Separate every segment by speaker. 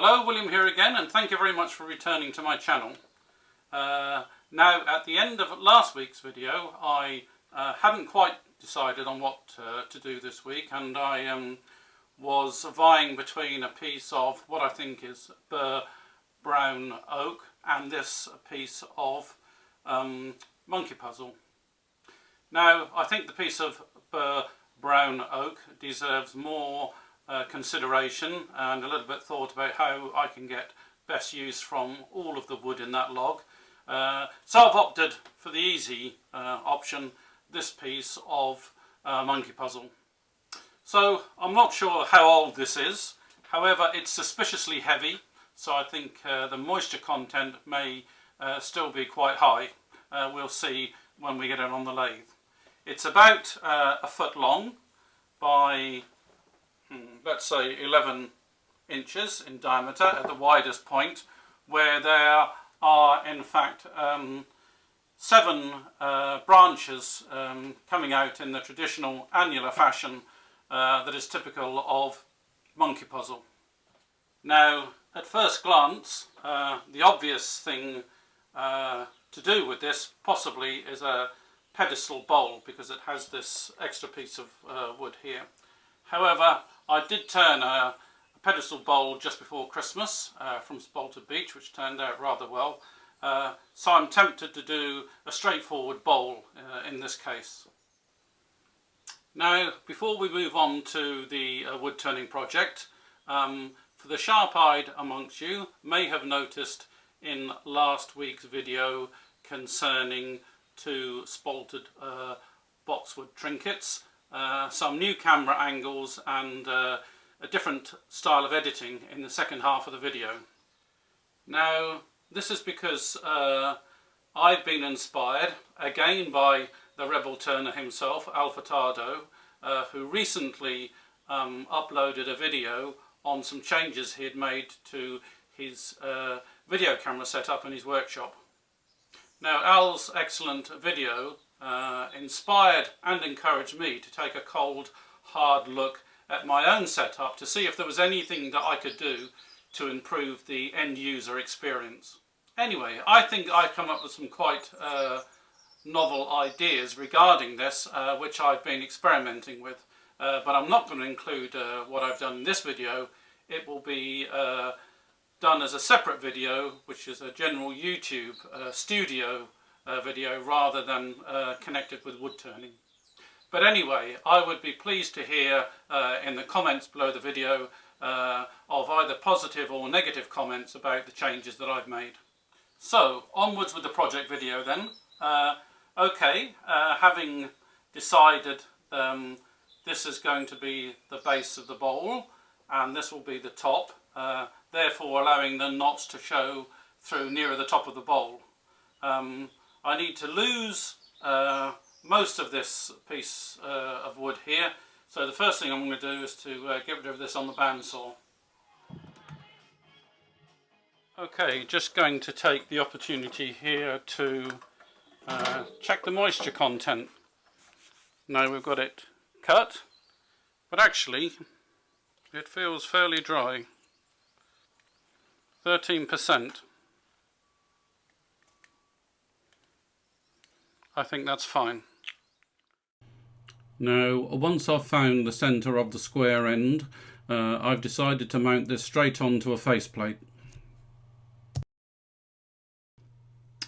Speaker 1: Hello, William here again, and thank you very much for returning to my channel. Now, at the end of last week's video, I hadn't quite decided on what to do this week, and I was vying between a piece of what I think is burr brown oak and this piece of monkey puzzle. Now, I think the piece of burr brown oak deserves more consideration and a little bit thought about how I can get best use from all of the wood in that log. So I've opted for the easy option, this piece of monkey puzzle. So I'm not sure how old this is, however it's suspiciously heavy, so I think the moisture content may still be quite high. We'll see when we get it on the lathe. It's about a foot long by let's say 11 inches in diameter at the widest point, where there are in fact 7 branches coming out in the traditional annular fashion that is typical of monkey puzzle. Now, at first glance, the obvious thing to do with this possibly is a pedestal bowl, because it has this extra piece of wood here. However, I did turn a pedestal bowl just before Christmas from Spalted Beach, which turned out rather well. So I'm tempted to do a straightforward bowl in this case. Now, before we move on to the wood turning project, for the sharp-eyed amongst you may have noticed in last week's video concerning 2 spalted boxwood trinkets, some new camera angles and a different style of editing in the second half of the video. Now, this is because I've been inspired again by the rebel turner himself, Al Furtado, who recently uploaded a video on some changes he had made to his video camera setup in his workshop. Now, Al's excellent video inspired and encouraged me to take a cold, hard look at my own setup to see if there was anything that I could do to improve the end user experience. Anyway, I think I've come up with some quite novel ideas regarding this, which I've been experimenting with, but I'm not going to include what I've done in this video. It will be done as a separate video, which is a general YouTube studio video rather than connected with wood turning. But anyway, I would be pleased to hear in the comments below the video of either positive or negative comments about the changes that I've made. So, onwards with the project video then. Okay, having decided this is going to be the base of the bowl and this will be the top, therefore allowing the knots to show through nearer the top of the bowl. I need to lose most of this piece of wood here, so the first thing I'm going to do is to get rid of this on the bandsaw. Okay, just going to take the opportunity here to check the moisture content. Now we've got it cut, but actually it feels fairly dry. 13%. I think that's fine. Now, once I've found the centre of the square end, I've decided to mount this straight onto a faceplate.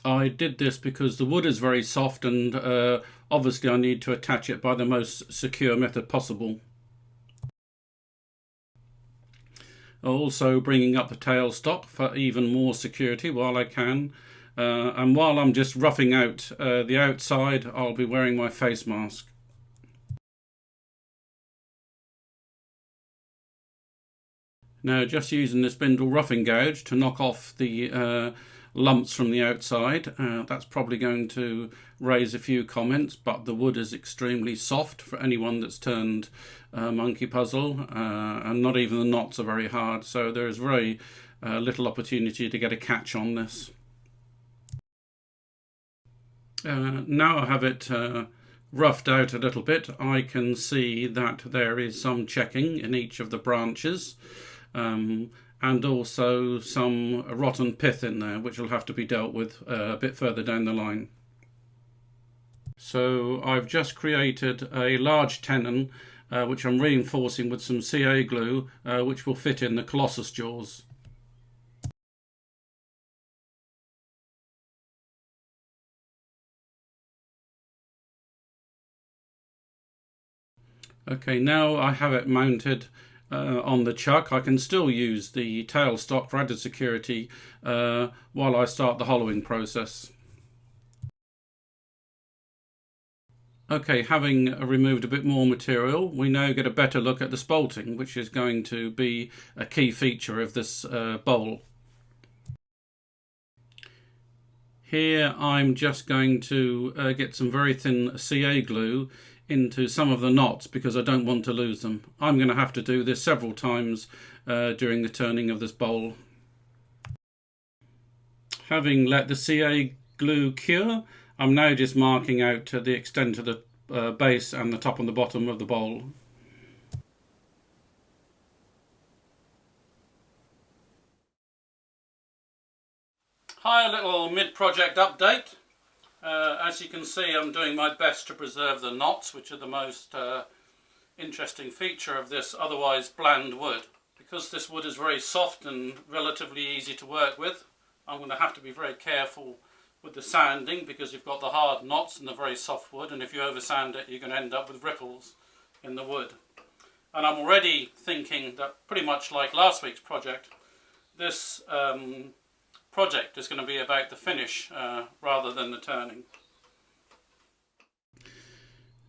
Speaker 1: I did this because the wood is very soft and obviously I need to attach it by the most secure method possible. Also bringing up the tailstock for even more security while I can. And while I'm just roughing out the outside, I'll be wearing my face mask. Now, just using this spindle roughing gouge to knock off the lumps from the outside. That's probably going to raise a few comments, but the wood is extremely soft for anyone that's turned monkey puzzle, and not even the knots are very hard, so there is very little opportunity to get a catch on this. Now I have it roughed out a little bit, I can see that there is some checking in each of the branches, and also some rotten pith in there, which will have to be dealt with a bit further down the line. So I've just created a large tenon which I'm reinforcing with some CA glue, which will fit in the Colossus jaws. Okay, now I have it mounted on the chuck. I can still use the tailstock for added security while I start the hollowing process. Okay, having removed a bit more material, we now get a better look at the spalting, which is going to be a key feature of this bowl. Here I'm just going to get some very thin CA glue into some of the knots because I don't want to lose them. I'm going to have to do this several times during the turning of this bowl. Having let the CA glue cure, I'm now just marking out the extent of the base and the top and the bottom of the bowl. Hi, a little mid-project update. As you can see, I'm doing my best to preserve the knots, which are the most interesting feature of this otherwise bland wood. Because this wood is very soft and relatively easy to work with, I'm going to have to be very careful with the sanding because you've got the hard knots and the very soft wood, and if you over sand it you're going to end up with ripples in the wood. And I'm already thinking that pretty much like last week's project, this project is going to be about the finish rather than the turning.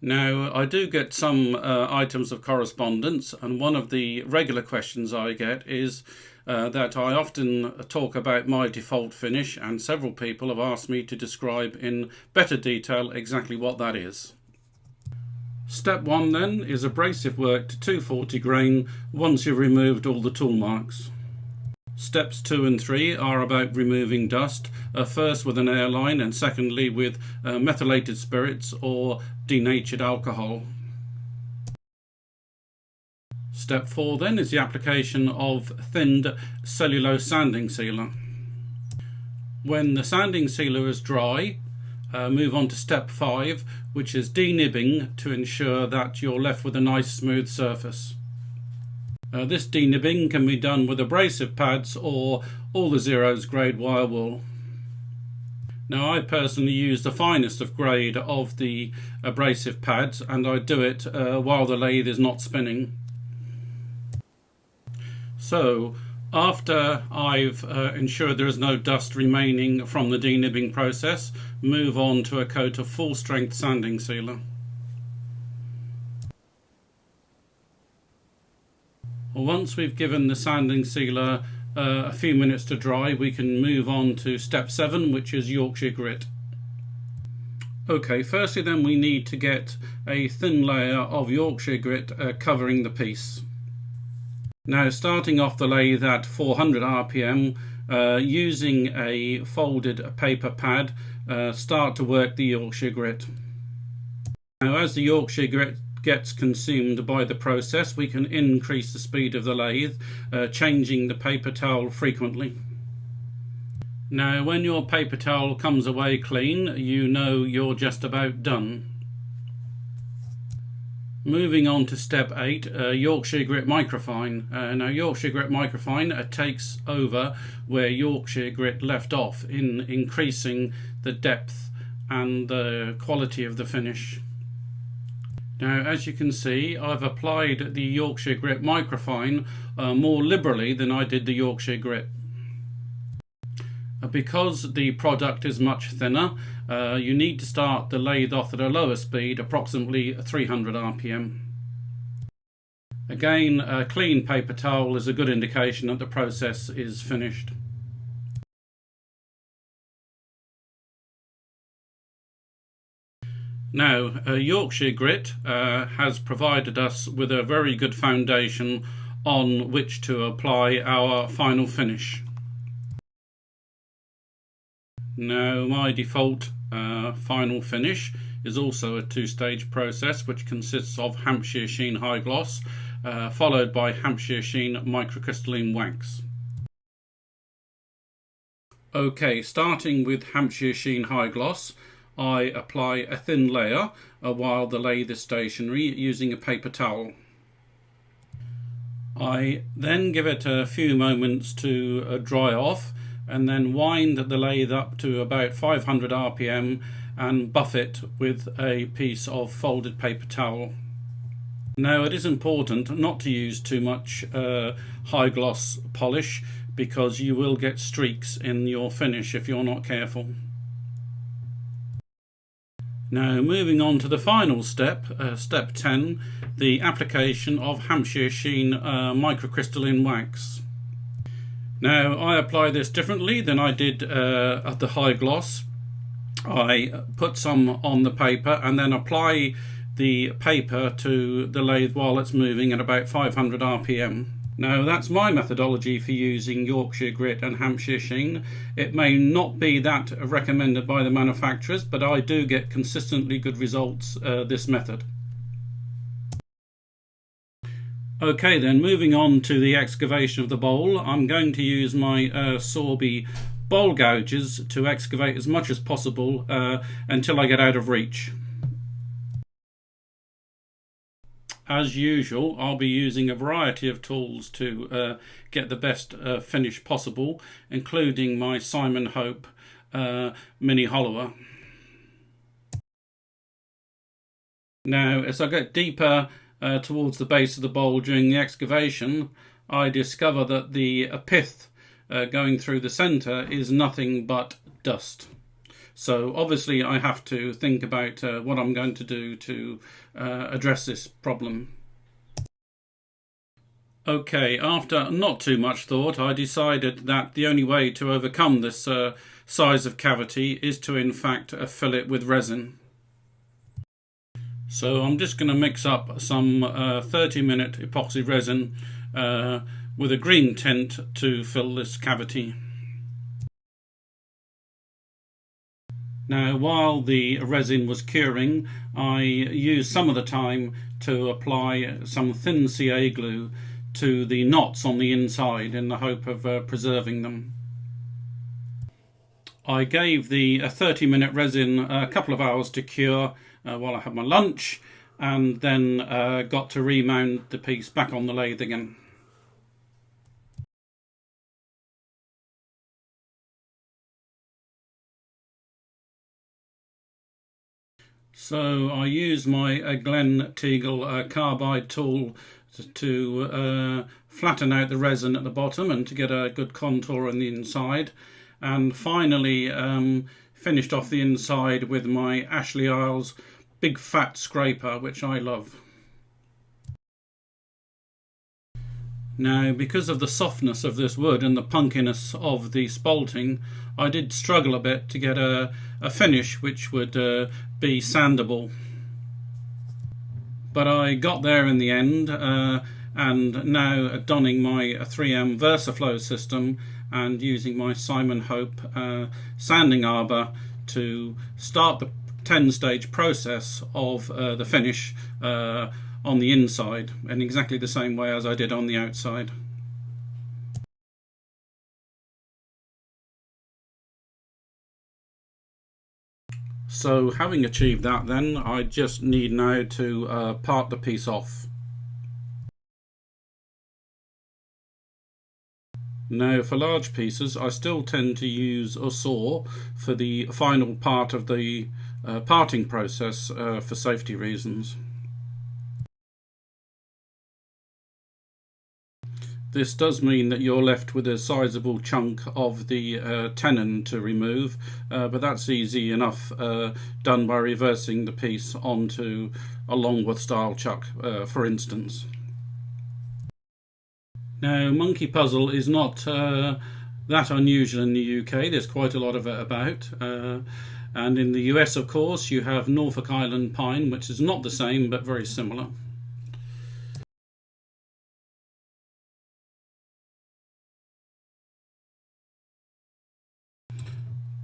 Speaker 1: Now, I do get some items of correspondence, and one of the regular questions I get is that I often talk about my default finish, and several people have asked me to describe in better detail exactly what that is. Step 1 then is abrasive work to 240 grain once you've removed all the tool marks. Steps 2 and 3 are about removing dust, first with an airline and secondly with methylated spirits or denatured alcohol. Step 4 then is the application of thinned cellulose sanding sealer. When the sanding sealer is dry, move on to step 5, which is denibbing to ensure that you're left with a nice smooth surface. This denibbing can be done with abrasive pads or all the zeros grade wire wool. Now, I personally use the finest of grade of the abrasive pads, and I do it while the lathe is not spinning. So after I've ensured there is no dust remaining from the denibbing process, move on to a coat of full strength sanding sealer. Once we've given the sanding sealer a few minutes to dry, we can move on to step 7, which is Yorkshire grit. Okay, firstly then we need to get a thin layer of Yorkshire grit covering the piece. Now, starting off the lathe at 400 RPM, using a folded paper pad, start to work the Yorkshire grit. Now, as the Yorkshire grit gets consumed by the process, we can increase the speed of the lathe, changing the paper towel frequently. Now, when your paper towel comes away clean, you know you're just about done. Moving on to step 8, Yorkshire grit Microfine. Now, Yorkshire grit Microfine takes over where Yorkshire grit left off in increasing the depth and the quality of the finish. Now, as you can see, I've applied the Yorkshire grit Microfine more liberally than I did the Yorkshire grit. Because the product is much thinner, you need to start the lathe off at a lower speed, approximately 300 RPM. Again, a clean paper towel is a good indication that the process is finished. Now, Yorkshire grit has provided us with a very good foundation on which to apply our final finish. Now, my default final finish is also a two-stage process which consists of Hampshire Sheen High Gloss followed by Hampshire Sheen Microcrystalline Wax. Okay, starting with Hampshire Sheen High Gloss, I apply a thin layer while the lathe is stationary using a paper towel. I then give it a few moments to dry off and then wind the lathe up to about 500 RPM and buff it with a piece of folded paper towel. Now it is important not to use too much high gloss polish because you will get streaks in your finish if you're not careful. Now moving on to the final step, step 10, the application of Hampshire Sheen microcrystalline wax. Now I apply this differently than I did at the high gloss. I put some on the paper and then apply the paper to the lathe while it's moving at about 500 RPM. Now that's my methodology for using Yorkshire grit and Hampshire Sheen. It may not be that recommended by the manufacturers, but I do get consistently good results this method. Okay then, moving on to the excavation of the bowl, I'm going to use my Sorby bowl gouges to excavate as much as possible until I get out of reach. As usual, I'll be using a variety of tools to get the best finish possible, including my Simon Hope mini hollower. Now, as I get deeper towards the base of the bowl during the excavation, I discover that the pith going through the centre is nothing but dust. So obviously I have to think about what I'm going to do to address this problem. Okay, after not too much thought, I decided that the only way to overcome this size of cavity is to in fact fill it with resin. So I'm just going to mix up some 30-minute epoxy resin with a green tint to fill this cavity. Now, while the resin was curing, I used some of the time to apply some thin CA glue to the knots on the inside in the hope of preserving them. I gave the 30-minute resin a couple of hours to cure while I had my lunch, and then got to remount the piece back on the lathe again. So I use my Glen Teagle carbide tool to flatten out the resin at the bottom and to get a good contour on the inside, and finally finished off the inside with my Ashley Isles big fat scraper, which I love. Now, because of the softness of this wood and the punkiness of the spalting, I did struggle a bit to get a finish which would be sandable. But I got there in the end, and now donning my 3M VersaFlow system and using my Simon Hope sanding arbor to start the 10-stage process of the finish on the inside in exactly the same way as I did on the outside. So having achieved that, then I just need now to part the piece off. Now for large pieces I still tend to use a saw for the final part of the parting process for safety reasons. This does mean that you're left with a sizable chunk of the tenon to remove, but that's easy enough done by reversing the piece onto a Longworth style chuck, for instance. Now, monkey puzzle is not that unusual in the UK. There's quite a lot of it about. And in the US, of course, you have Norfolk Island pine, which is not the same, but very similar.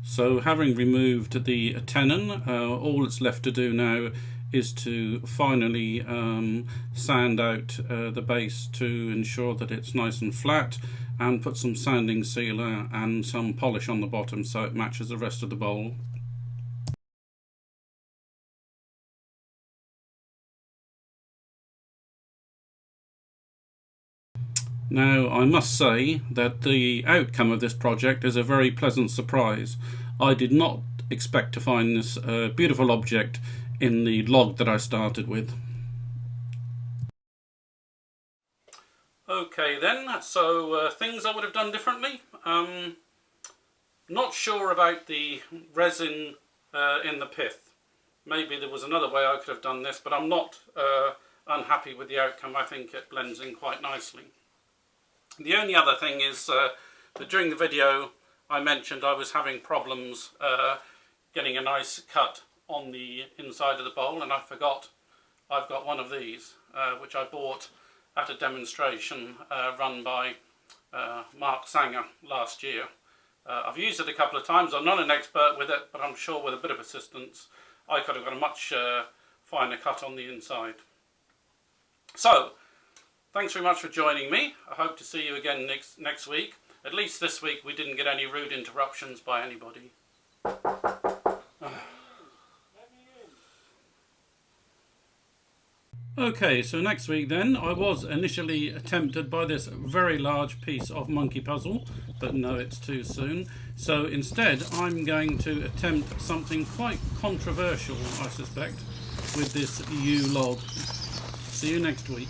Speaker 1: So having removed the tenon, all it's left to do now is to finally sand out the base to ensure that it's nice and flat, and put some sanding sealer and some polish on the bottom so it matches the rest of the bowl. Now, I must say that the outcome of this project is a very pleasant surprise. I did not expect to find this beautiful object in the log that I started with. Okay then, so things I would have done differently. Not sure about the resin in the pith. Maybe there was another way I could have done this, but I'm not unhappy with the outcome. I think it blends in quite nicely. The only other thing is that during the video I mentioned I was having problems getting a nice cut on the inside of the bowl, and I forgot I've got one of these which I bought at a demonstration run by Mark Sanger last year. I've used it a couple of times. I'm not an expert with it, but I'm sure with a bit of assistance I could have got a much finer cut on the inside. So, thanks very much for joining me. I hope to see you again next week. At least this week we didn't get any rude interruptions by anybody. Okay, so next week then, I was initially tempted by this very large piece of monkey puzzle, but no, it's too soon. So instead, I'm going to attempt something quite controversial, I suspect, with this U log. See you next week.